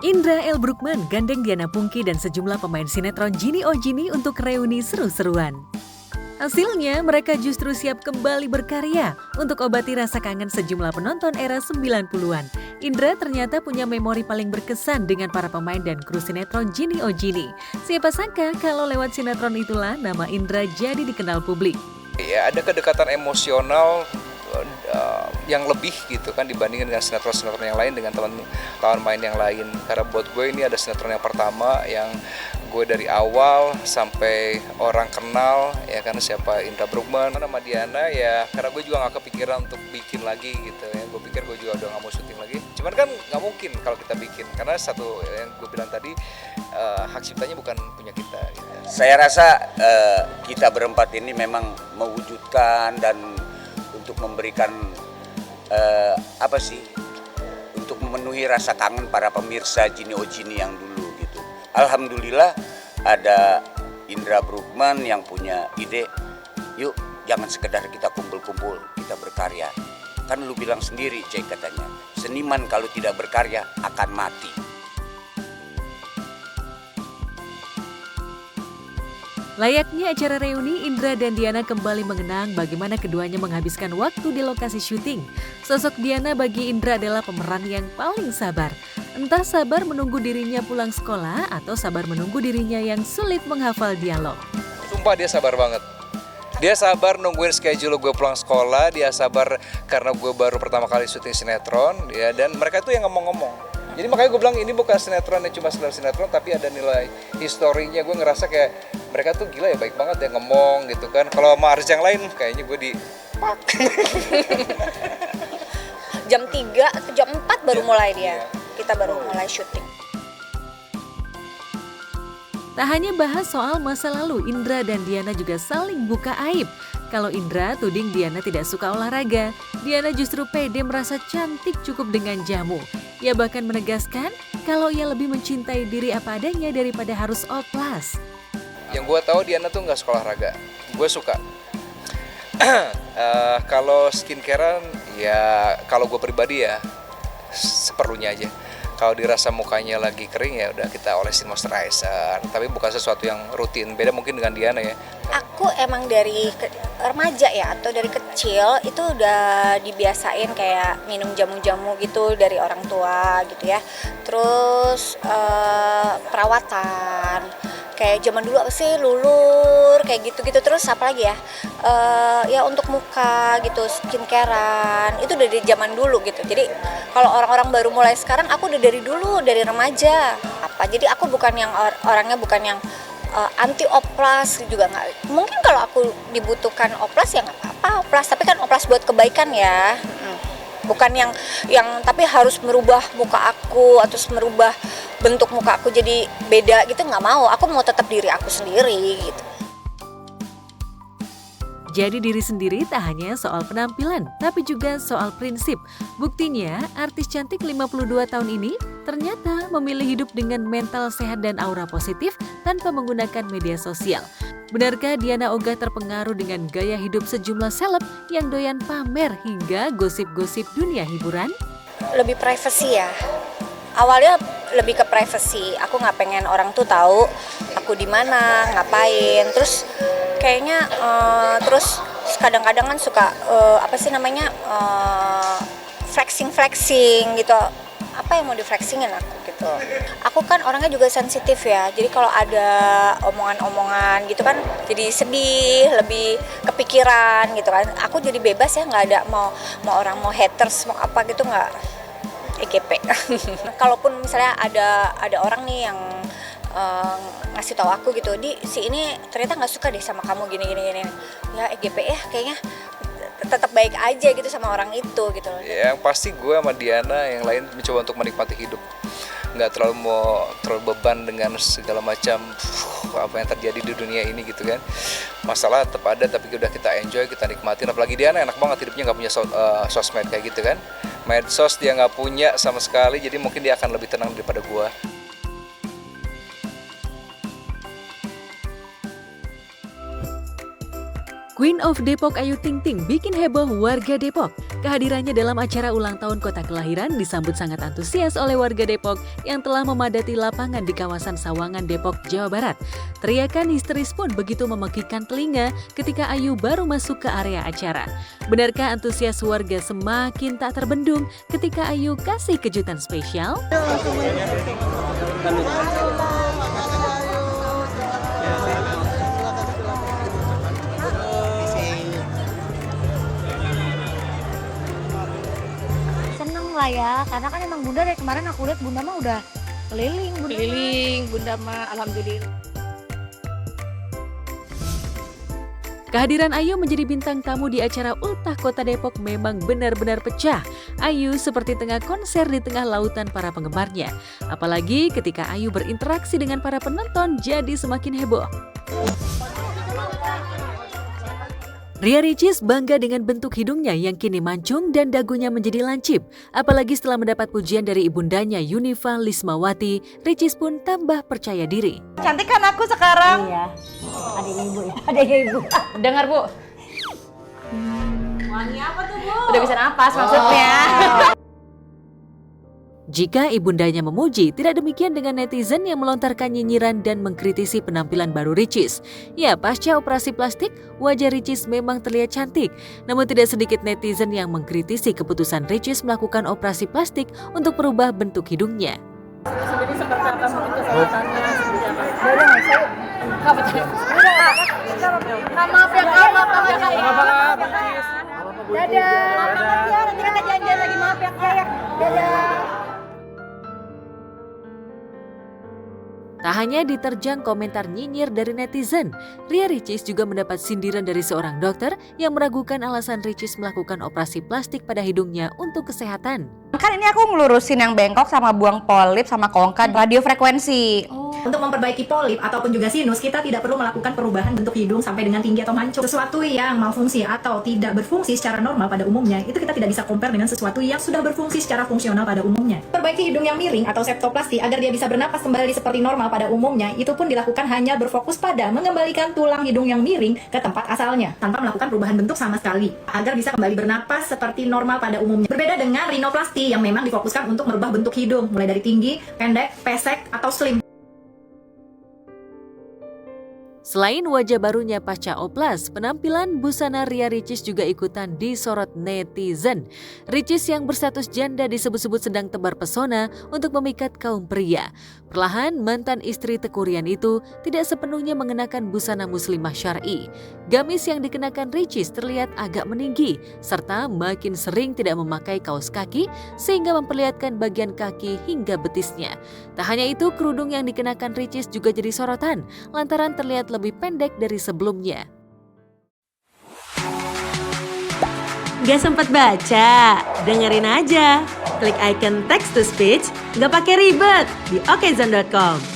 Indra L. Bruggman gandeng Diana Pungky dan sejumlah pemain sinetron Gini Oh Gini untuk reuni seru-seruan. Hasilnya, mereka justru siap kembali berkarya untuk obati rasa kangen sejumlah penonton era 90-an. Indra ternyata punya memori paling berkesan dengan para pemain dan kru sinetron Gini Oh Gini. Siapa sangka kalau lewat sinetron itulah nama Indra jadi dikenal publik. Ya, ada kedekatan emosional yang lebih gitu kan dibandingkan dengan sinetron-sinetron yang lain dengan teman main yang lain. Karena buat gue ini ada sinetron yang pertama yang gue dari awal sampai orang kenal ya, karena siapa Indra Bruggman sama Diana ya, karena gue juga gak kepikiran untuk bikin lagi gitu ya. Gue pikir gue juga udah gak mau syuting lagi, cuman kan gak mungkin kalau kita bikin karena satu yang gue bilang tadi, hak ciptanya bukan punya kita gitu. Saya rasa kita berempat ini memang mewujudkan dan untuk memberikan untuk memenuhi rasa kangen para pemirsa Gini Oh Gini yang dulu gitu. Alhamdulillah ada Indra Bruggman yang punya ide, yuk jangan sekedar kita kumpul-kumpul, kita berkarya. Kan lu bilang sendiri, Cek, katanya, seniman kalau tidak berkarya akan mati. Layaknya acara reuni, Indra dan Diana kembali mengenang bagaimana keduanya menghabiskan waktu di lokasi syuting. Sosok Diana bagi Indra adalah pemeran yang paling sabar. Entah sabar menunggu dirinya pulang sekolah atau sabar menunggu dirinya yang sulit menghafal dialog. Sumpah dia sabar banget. Dia sabar nungguin schedule gue pulang sekolah, dia sabar karena gue baru pertama kali syuting sinetron ya, dan mereka tuh yang ngomong-ngomong. Jadi makanya gue bilang ini bukan sinetron yang cuma sekedar sinetron, tapi ada nilai historinya. Gue ngerasa kayak mereka tuh gila ya, baik banget ya ngomong gitu kan. Kalau sama artis yang lain kayaknya gue pak. Jam 3 atau jam 4 baru mulai dia. Kita baru mulai syuting. Tak hanya bahas soal masa lalu, Indra dan Diana juga saling buka aib. Kalau Indra tuding Diana tidak suka olahraga, Diana justru pede merasa cantik cukup dengan jamu. Ia bahkan menegaskan kalau ia lebih mencintai diri apa adanya daripada harus oplas. Yang gue tahu Diana tuh nggak suka olahraga, gue suka. Kalau skincarean ya, kalau gue pribadi ya seperlunya aja. Kalau dirasa mukanya lagi kering ya udah kita olesin moisturizer, tapi bukan sesuatu yang rutin. Beda mungkin dengan Diana ya. Aku emang dari remaja ya, atau dari kecil itu udah dibiasain kayak minum jamu-jamu gitu dari orang tua gitu ya. Terus perawatan kayak zaman dulu apa sih, lulur kayak gitu-gitu. Terus apa lagi ya, ya untuk muka gitu, skincarean itu udah dari zaman dulu gitu. Jadi kalau orang-orang baru mulai sekarang, aku udah dari dulu, dari remaja jadi aku bukan yang orangnya bukan yang anti oplas juga nggak. Mungkin kalau aku dibutuhkan oplas ya nggak apa-apa oplas, tapi kan oplas buat kebaikan ya. Bukan yang tapi harus merubah muka aku atau merubah bentuk muka aku jadi beda gitu, nggak mau. Aku mau tetap diri aku sendiri gitu. Jadi diri sendiri tak hanya soal penampilan, tapi juga soal prinsip. Buktinya, artis cantik 52 tahun ini ternyata memilih hidup dengan mental sehat dan aura positif tanpa menggunakan media sosial. Benarkah Diana Oga terpengaruh dengan gaya hidup sejumlah seleb yang doyan pamer hingga gosip-gosip dunia hiburan? Lebih privacy ya. Awalnya lebih ke privacy. Aku nggak pengen orang tuh tahu aku di mana, ngapain. Terus kayaknya terus kadang-kadang kan suka flexing gitu. Apa yang mau di flexingin aku gitu. Aku kan orangnya juga sensitif ya. Jadi kalau ada omongan-omongan gitu kan jadi sedih, lebih kepikiran gitu kan. Aku jadi bebas ya, nggak ada mau orang mau haters mau apa gitu, nggak. EGP. Kalaupun misalnya ada orang nih yang ngasih tahu aku gitu, si ini ternyata nggak suka deh sama kamu gini, ya EGP ya, kayaknya tetap baik aja gitu sama orang itu gitu. Yang pasti gue sama Diana yang lain mencoba untuk menikmati hidup, nggak terlalu beban dengan segala macam apa yang terjadi di dunia ini gitu kan. Masalah tetap ada, tapi udah kita enjoy, kita nikmatin. Apalagi Diana enak banget hidupnya, nggak punya sosmed kayak gitu kan. Medsos dia nggak punya sama sekali, jadi mungkin dia akan lebih tenang daripada gue. Queen of Depok Ayu Ting Ting bikin heboh warga Depok. Kehadirannya dalam acara ulang tahun kota kelahiran disambut sangat antusias oleh warga Depok yang telah memadati lapangan di kawasan Sawangan, Depok, Jawa Barat. Teriakan histeris pun begitu memekikkan telinga ketika Ayu baru masuk ke area acara. Benarkah antusias warga semakin tak terbendung ketika Ayu kasih kejutan spesial? Lah ya, karena kan emang Bunda dari kemarin aku lihat Bunda mah udah keliling Bunda mah alhamdulillah. Kehadiran Ayu menjadi bintang tamu di acara Ultah Kota Depok memang benar-benar pecah. Ayu seperti tengah konser di tengah lautan para penggemarnya. Apalagi ketika Ayu berinteraksi dengan para penonton jadi semakin heboh. Ria Ricis bangga dengan bentuk hidungnya yang kini mancung dan dagunya menjadi lancip. Apalagi setelah mendapat pujian dari ibundanya Yunifa Lismawati, Ricis pun tambah percaya diri. Cantik kan aku sekarang? Iya, adanya ibu ya, adanya ibu. Dengar Bu. Wangi apa tuh Bu? Udah bisa napas maksudnya. Jika ibundanya memuji, tidak demikian dengan netizen yang melontarkan nyinyiran dan mengkritisi penampilan baru Ricis. Ya, pasca operasi plastik, wajah Ricis memang terlihat cantik. Namun tidak sedikit netizen yang mengkritisi keputusan Ricis melakukan operasi plastik untuk merubah bentuk hidungnya. Jadi seperti apa mungkin kesehatannya? Maaf ya Kak, maaf ya Kak. Dadah. Nanti kita janjian lagi, maaf ya Kak. Dadah. Tak hanya diterjang komentar nyinyir dari netizen, Ria Ricis juga mendapat sindiran dari seorang dokter yang meragukan alasan Ricis melakukan operasi plastik pada hidungnya untuk kesehatan. Kan ini aku ngelurusin yang bengkok sama buang polip sama kongka radiofrekuensi. Untuk memperbaiki polip ataupun juga sinus, kita tidak perlu melakukan perubahan bentuk hidung sampai dengan tinggi atau mancung. Sesuatu yang malfungsi atau tidak berfungsi secara normal pada umumnya, itu kita tidak bisa compare dengan sesuatu yang sudah berfungsi secara fungsional pada umumnya. Perbaiki hidung yang miring atau septoplasti agar dia bisa bernapas kembali seperti normal pada umumnya, itu pun dilakukan hanya berfokus pada mengembalikan tulang hidung yang miring ke tempat asalnya, tanpa melakukan perubahan bentuk sama sekali, agar bisa kembali bernapas seperti normal pada umumnya. Berbeda dengan rinoplasti yang memang difokuskan untuk merubah bentuk hidung, mulai dari tinggi, pendek, pesek, atau slim. Selain wajah barunya pasca oplas, penampilan busana Ria Ricis juga ikutan disorot netizen. Ricis yang berstatus janda disebut-sebut sedang tebar pesona untuk memikat kaum pria. Perlahan, mantan istri Teuku Ryan itu tidak sepenuhnya mengenakan busana muslimah syar'i. Gamis yang dikenakan Ricis terlihat agak meninggi, serta makin sering tidak memakai kaos kaki sehingga memperlihatkan bagian kaki hingga betisnya. Tak hanya itu, kerudung yang dikenakan Ricis juga jadi sorotan lantaran terlihat lebih pendek dari sebelumnya. Gak sempat baca? Dengerin aja. Klik icon text to speech, gak pakai ribet di okezone.com.